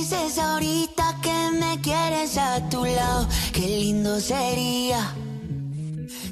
dices ahorita que me quieres a tu lado, qué lindo sería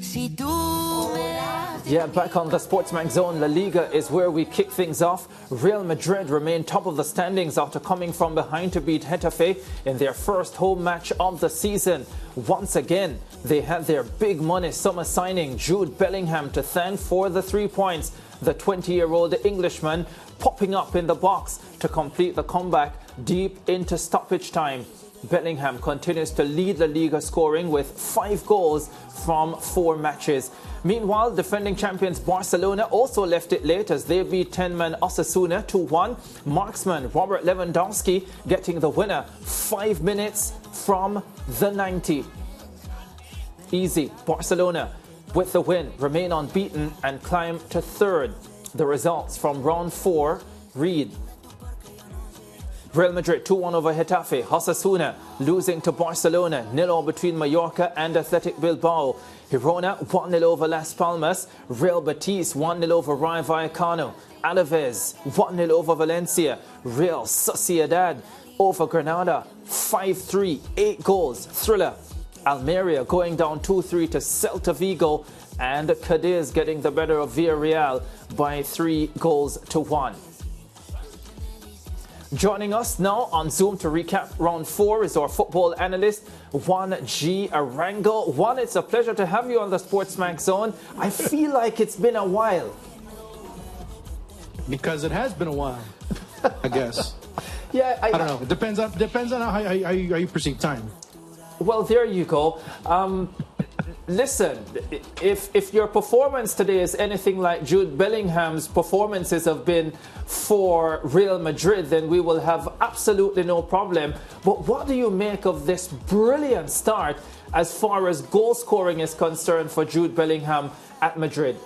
si tú me das. Yeah, back on the SportsMax Zone, La Liga is where we kick things off. Real Madrid remain top of the standings after coming from behind to beat Getafe in their first home match of the season. Once again, they had their big money summer signing Jude Bellingham to thank for the 3 points. The 20-year-old Englishman popping up in the box to complete the comeback deep into stoppage time. Bellingham continues to lead La Liga scoring with 5 goals from 4 matches. Meanwhile, defending champions Barcelona also left it late as they beat 10-man Osasuna 2-1. Marksman Robert Lewandowski getting the winner 5 minutes from the 90. Easy. Barcelona with the win remain unbeaten and climb to 3rd. The results from round 4 read: Real Madrid 2-1 over Getafe. Osasuna losing to Barcelona. 0-0 between Mallorca and Athletic Bilbao. Girona 1-0 over Las Palmas. Real Betis 1-0 over Rayo Vallecano. Alaves 1-0 over Valencia. Real Sociedad over Granada 5-3, 8 goals. Thriller. Almeria going down 2-3 to Celta Vigo, and Cadiz getting the better of Villarreal by 3 goals to 1. Joining us now on Zoom to recap round 4 is our football analyst, Juan G. Arango. Juan, it's a pleasure to have you on the SportsMax Zone. I feel like it's been a while. Because it has been a while, I guess. Yeah, I don't know. It depends on how you perceive time. Well, there you go. Listen, if your performance today is anything like Jude Bellingham's performances have been for Real Madrid, then we will have absolutely no problem. But what do you make of this brilliant start as far as goal scoring is concerned for Jude Bellingham at Madrid?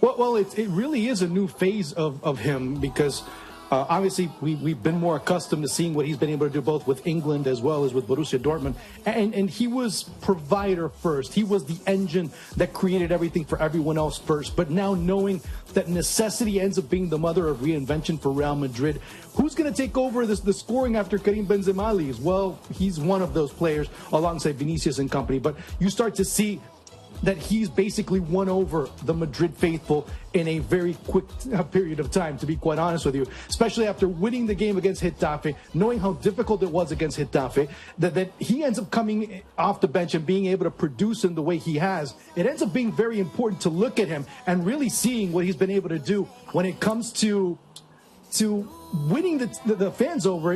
Well, it really is a new phase of him because obviously we've been more accustomed to seeing what he's been able to do both with England as well as with Borussia Dortmund. And he was provider first. He was the engine that created everything for everyone else first. But now knowing that necessity ends up being the mother of reinvention for Real Madrid, who's going to take over the scoring after Karim Benzema leaves? Well, he's one of those players alongside Vinicius and company. But you start to see that he's basically won over the Madrid faithful in a very quick period of time, to be quite honest with you, especially after winning the game against Getafe, knowing how difficult it was against Getafe, that he ends up coming off the bench and being able to produce in the way he has. It ends up being very important to look at him and really seeing what he's been able to do when it comes to winning the fans over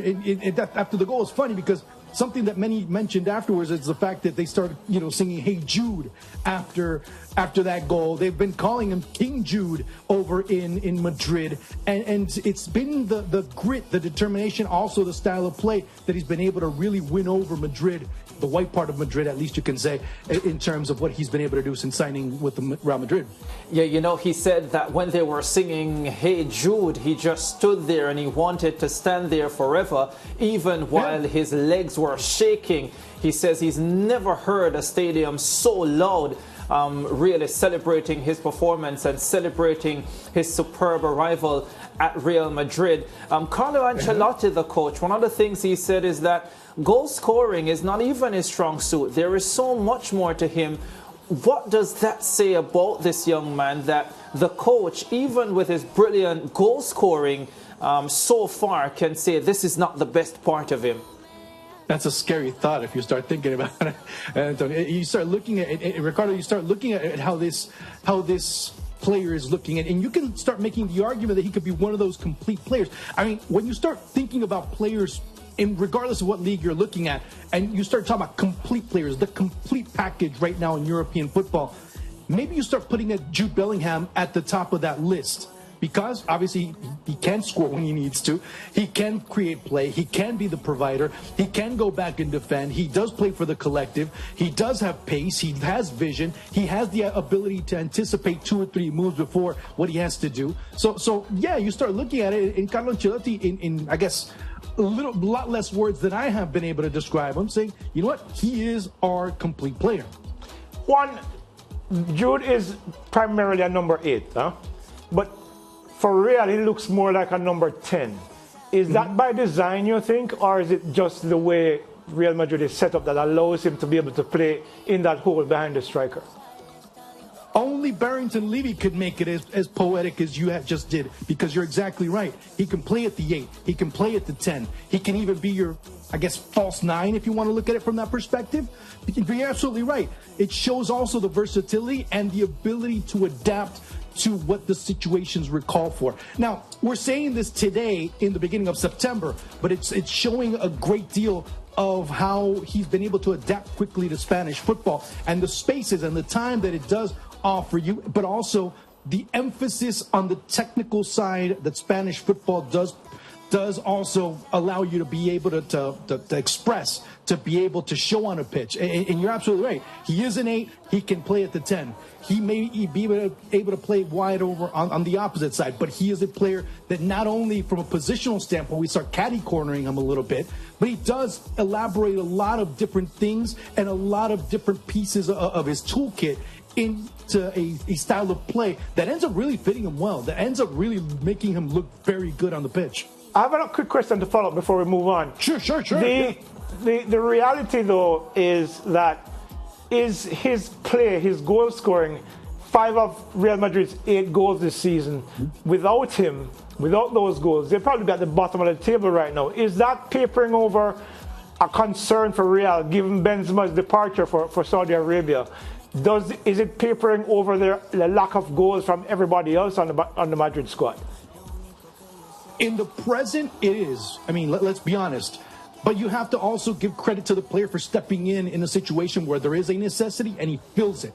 after the goal. Is funny because something that many mentioned afterwards is the fact that they started, singing "Hey Jude" after that goal. They've been calling him King Jude over in Madrid, and it's been the grit, the determination, also the style of play that he's been able to really win over Madrid, the white part of Madrid, at least you can say, in terms of what he's been able to do since signing with the Real Madrid. Yeah, he said that when they were singing "Hey Jude," he just stood there and he wanted to stand there forever, even while his legs were shaking. He says he's never heard a stadium so loud, really celebrating his performance and celebrating his superb arrival at Real Madrid. Carlo Ancelotti, the coach, one of the things he said is that goal scoring is not even his strong suit. There is so much more to him. What does that say about this young man, that the coach, even with his brilliant goal scoring so far, can say this is not the best part of him? That's a scary thought if you start thinking about it, Antony. You start looking at it, Ricardo. You start looking at how this player is looking at, and you can start making the argument that he could be one of those complete players. I mean, when you start thinking about players, regardless of what league you're looking at, and you start talking about complete players, the complete package right now in European football, maybe you start putting Jude Bellingham at the top of that list. Because obviously he can score when he needs to. He can create play. He can be the provider. He can go back and defend. He does play for the collective. He does have pace. He has vision. He has the ability to anticipate 2 or 3 moves before what he has to do. So yeah, you start looking at it in Carlo Ancelotti in I guess a lot less words than I have been able to describe him, saying, you know what, he is our complete player. Jude is primarily a number 8, huh? But for Real, he looks more like a number 10. Is that by design, you think, or is it just the way Real Madrid is set up that allows him to be able to play in that hole behind the striker? Only Barrington Levy could make it as poetic as you just did, because you're exactly right. He can play at the 8. He can play at the 10. He can even be your, I guess, false 9 if you want to look at it from that perspective. You're absolutely right. It shows also the versatility and the ability to adapt to what the situations recall for. Now, we're saying this today in the beginning of September, but it's showing a great deal of how he's been able to adapt quickly to Spanish football and the spaces and the time that it does offer you, but also the emphasis on the technical side that Spanish football does also allow you to be able to express, to be able to show on a pitch. And you're absolutely right. He is an 8. He can play at the 10. He may be able to play wide over on the opposite side, but he is a player that not only from a positional standpoint, we start caddy cornering him a little bit, but he does elaborate a lot of different things and a lot of different pieces of his toolkit into a style of play that ends up really fitting him well, that ends up really making him look very good on the pitch. I have a quick question to follow up before we move on. Sure. The reality, though, is that his play, his goal scoring, 5 of Real Madrid's 8 goals this season, without him, without those goals, they'd probably be at the bottom of the table right now. Is that papering over a concern for Real, given Benzema's departure for Saudi Arabia? Is it papering over the lack of goals from everybody else on the Madrid squad? In the present, it is. I mean, let's be honest. But you have to also give credit to the player for stepping in a situation where there is a necessity and he fills it.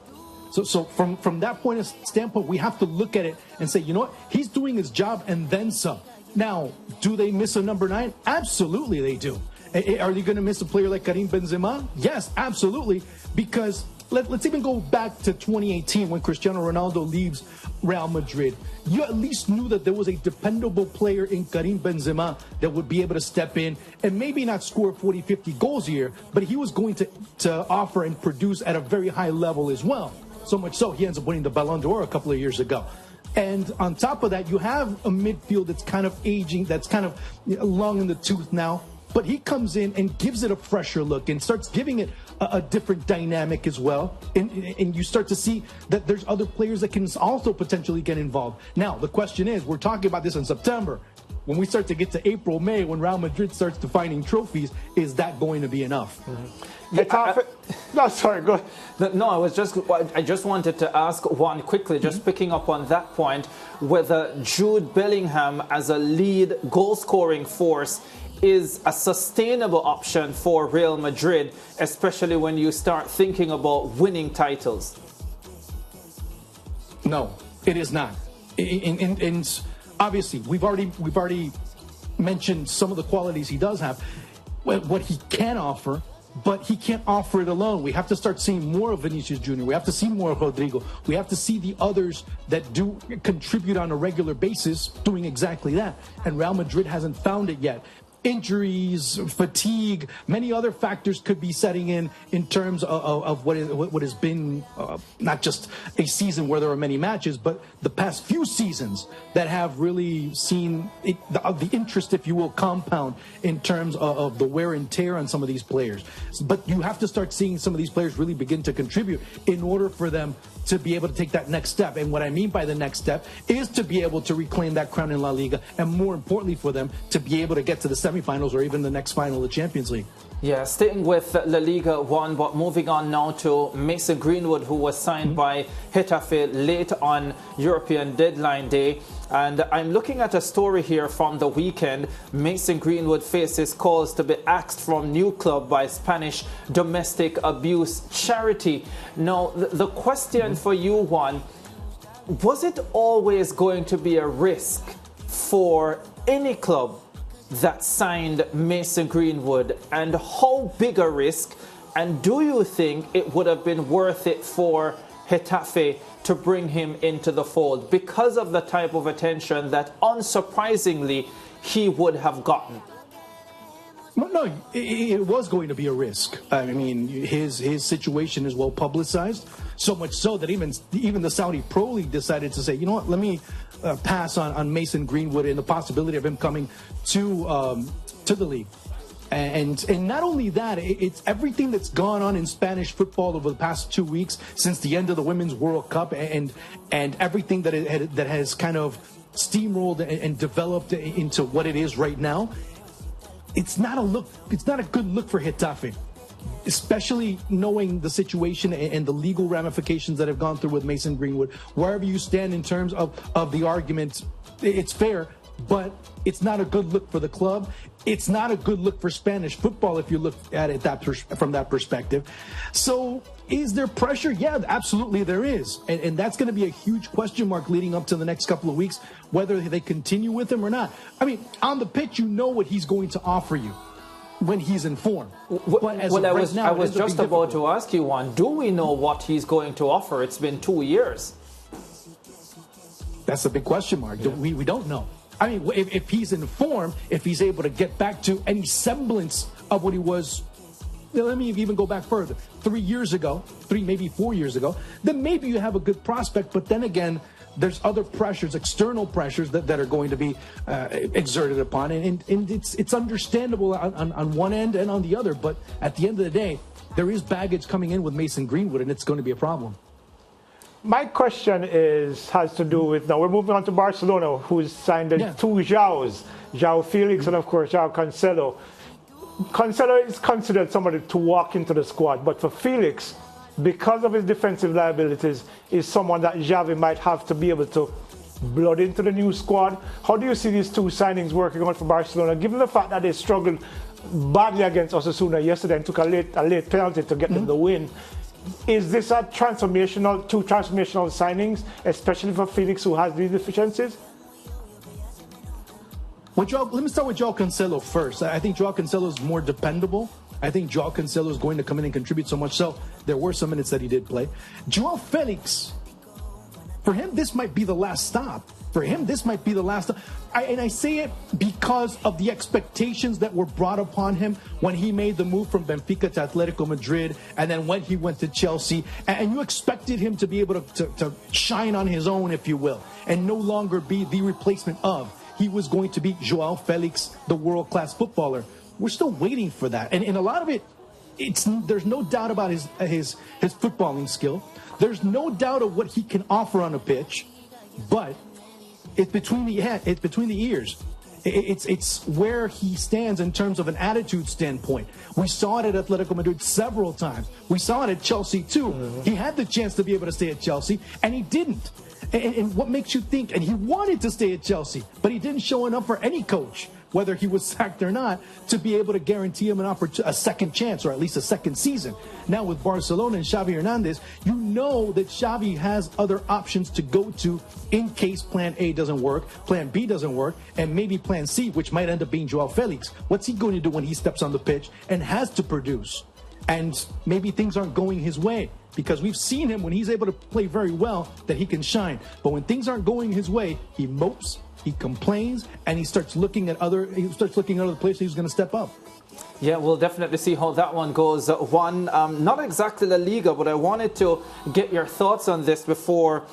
So from that point of standpoint, we have to look at it and say, you know what? He's doing his job and then some. Now, do they miss a number 9? Absolutely they do. Are they going to miss a player like Karim Benzema? Yes, absolutely. Because let's even go back to 2018 when Cristiano Ronaldo leaves Real Madrid. You at least knew that there was a dependable player in Karim Benzema that would be able to step in and maybe not score 40, 50 goals a year, but he was going to offer and produce at a very high level as well. So much so, he ends up winning the Ballon d'Or a couple of years ago. And on top of that, you have a midfield that's kind of aging, that's kind of long in the tooth now. But he comes in and gives it a fresher look and starts giving it a different dynamic as well. And you start to see that there's other players that can also potentially get involved. Now, the question is, we're talking about this in September. When we start to get to April, May, when Real Madrid starts defining trophies, is that going to be enough? No, sorry, go ahead. No, I just wanted to ask one quickly, just picking up on that point, whether Jude Bellingham as a lead goal-scoring force is a sustainable option for Real Madrid, especially when you start thinking about winning titles. No, it is not. And obviously, we've already mentioned some of the qualities he does have, what he can offer, but he can't offer it alone. We have to start seeing more of Vinicius Jr. We have to see more of Rodrigo. We have to see the others that do contribute on a regular basis doing exactly that. And Real Madrid hasn't found it yet. Injuries, fatigue, many other factors could be setting in terms of what has been not just a season where there are many matches, but the past few seasons that have really seen the interest, if you will, compound in terms of the wear and tear on some of these players. But you have to start seeing some of these players really begin to contribute in order for them to be able to take that next step. And what I mean by the next step is to be able to reclaim that crown in La Liga, and more importantly for them to be able to get to the semifinals or even the next final of the Champions League. Yeah, staying with La Liga 1, but moving on now to Mason Greenwood, who was signed by Getafe late on European deadline day. And I'm looking at a story here from the weekend. Mason Greenwood faces calls to be axed from new club by Spanish domestic abuse charity. Now, the question for you, Juan, was it always going to be a risk for any club that signed Mason Greenwood, and how big a risk, and do you think it would have been worth it for Getafe to bring him into the fold because of the type of attention that unsurprisingly he would have gotten? Well, no, it was going to be a risk. I mean, his situation is well publicized, so much so that even the Saudi Pro League decided to say, you know what, let me pass on Mason Greenwood and the possibility of him coming to the league. And not only that, it's everything that's gone on in Spanish football over the past 2 weeks since the end of the Women's World Cup, and everything that has kind of steamrolled and developed into what it is right now. It's not a good look for Getafe, especially knowing the situation and the legal ramifications that have gone through with Mason Greenwood. Wherever you stand in terms of the argument, it's fair, but it's not a good look for the club. It's not a good look for Spanish football if you look at it from that perspective. So is there pressure? Yeah, absolutely there is. And that's going to be a huge question mark leading up to the next couple of weeks, whether they continue with him or not. I mean, on the pitch, you know what he's going to offer you when he's in form. I was just about to ask you one. Do we know what he's going to offer? It's been 2 years. That's a big question mark. Yeah. We don't know. I mean, if he's in form, if he's able to get back to any semblance of what he was, let me even go back further, 3 years ago, maybe 4 years ago, then maybe you have a good prospect. But then again, there's other pressures, external pressures that are going to be exerted upon. And it's understandable on one end and on the other. But at the end of the day, there is baggage coming in with Mason Greenwood, and it's going to be a problem. My question has to do with, now we're moving on to Barcelona, who's signed two Joaos, Joao Felix and of course Joao Cancelo. Cancelo is considered somebody to walk into the squad, but for Felix, because of his defensive liabilities, is someone that Xavi might have to be able to blood into the new squad. How do you see these two signings working out for Barcelona, given the fact that they struggled badly against Osasuna yesterday and took a late penalty to get them the win? Is this two transformational signings, especially for Felix, who has these deficiencies? Let me start with Joao Cancelo first. I think Joao Cancelo is more dependable. I think Joao Cancelo is going to come in and contribute so much so. There were some minutes that he did play. Joao Felix, for him, this might be the last stop. For him, this might be the last stop. And I say it because of the expectations that were brought upon him when he made the move from Benfica to Atletico Madrid, and then when he went to Chelsea. And you expected him to be able to shine on his own, if you will, and no longer be the replacement of. He was going to be Joao Felix, the world-class footballer. We're still waiting for that. And in a lot of it, there's no doubt about his footballing skill. There's no doubt of what he can offer on a pitch, but it's between the ears. It's where he stands in terms of an attitude standpoint. We saw it at Atletico Madrid several times. We saw it at Chelsea too. He had the chance to be able to stay at Chelsea, and he didn't. And what makes you think? And he wanted to stay at Chelsea, but he didn't show enough for any coach, whether he was sacked or not, to be able to guarantee him a second chance, or at least a second season. Now with Barcelona and Xavi Hernandez, you know that Xavi has other options to go to in case plan A doesn't work, plan B doesn't work, and maybe plan C, which might end up being Joao Felix. What's he going to do when he steps on the pitch and has to produce? And maybe things aren't going his way, because we've seen him when he's able to play very well that he can shine. But when things aren't going his way, he mopes, he complains, and he starts looking at other places he's going to step up. Yeah, we'll definitely see how that one goes. Not exactly La Liga, but I wanted to get your thoughts on this before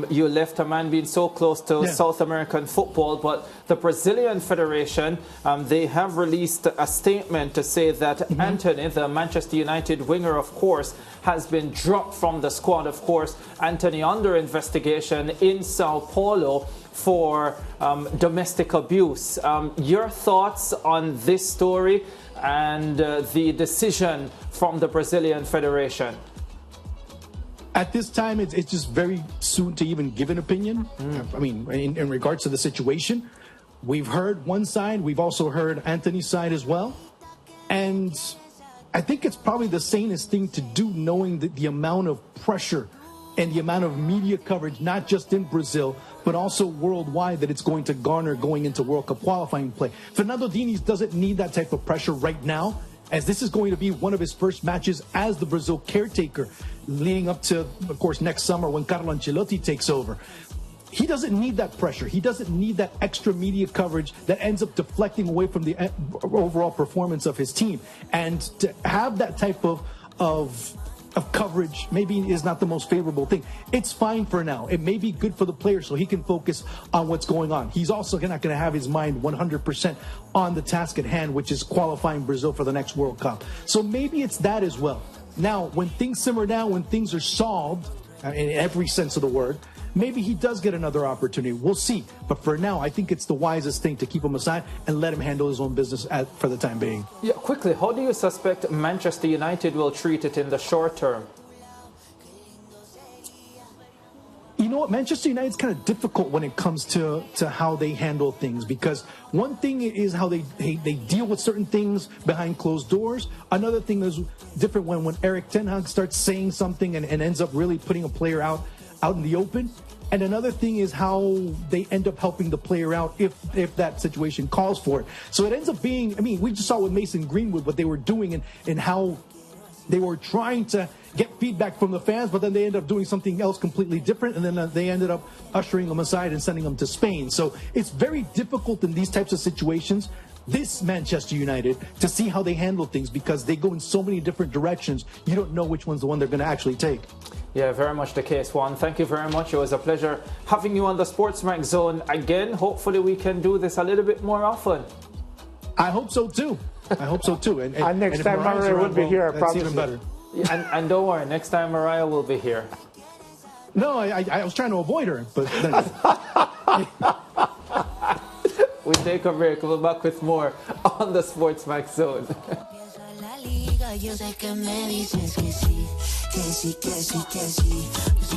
you left, a man being so close to South American football. But the Brazilian Federation, they have released a statement to say that Antony, the Manchester United winger, of course, has been dropped from the squad. Of course, Antony under investigation in Sao Paulo for domestic abuse. Your thoughts on this story and the decision from the Brazilian Federation? At this time, it's just very soon to even give an opinion. I mean, in regards to the situation, we've heard one side. We've also heard Antony's side as well. And I think it's probably the sanest thing to do, knowing the amount of pressure and the amount of media coverage, not just in Brazil, but also worldwide, that it's going to garner going into World Cup qualifying play. Fernando Diniz doesn't need that type of pressure right now, as this is going to be one of his first matches as the Brazil caretaker, leading up to, of course, next summer when Carlo Ancelotti takes over. he doesn't need that pressure. He doesn't need that extra media coverage that ends up deflecting away from the overall performance of his team. And to have that type of coverage maybe is not the most favorable thing. It's fine for now. It may be good for the player so he can focus on what's going on. He's also not going to have his mind 100% on the task at hand, which is qualifying Brazil for the next World Cup. So maybe it's that as well. Now, when things simmer down, when things are solved, in every sense of the word, maybe he does get another opportunity. We'll see. But for now, I think it's the wisest thing to keep him aside and let him handle his own business for the time being. Yeah, quickly, how do you suspect Manchester United will treat it in the short term? You know what? Manchester United's kind of difficult when it comes to how they handle things, because one thing is how they deal with certain things behind closed doors. Another thing is different when Eric Ten Hag starts saying something and ends up really putting a player out in the open. And another thing is how they end up helping the player out if that situation calls for it. So it ends up being, I mean, we just saw with Mason Greenwood what they were doing and how they were trying to get feedback from the fans, but then they ended up doing something else completely different, and then they ended up ushering them aside and sending them to Spain. So it's very difficult in these types of situations, this Manchester United, to see how they handle things, because they go in so many different directions. You don't know which one's the one they're going to actually take. Yeah, very much the case, Juan. Thank you very much. It was a pleasure having you on the SportsMax Zone again. Hopefully we can do this a little bit more often. I hope so too. I hope so too. And next time Mariah will be here, I promise. Even better. Yeah, and don't worry, next time Mariah will be here. No, I was trying to avoid her, but then we take a break. We'll be back with more on the SportsMax Zone. Yo sé que me dices que sí, que sí, que sí, que sí.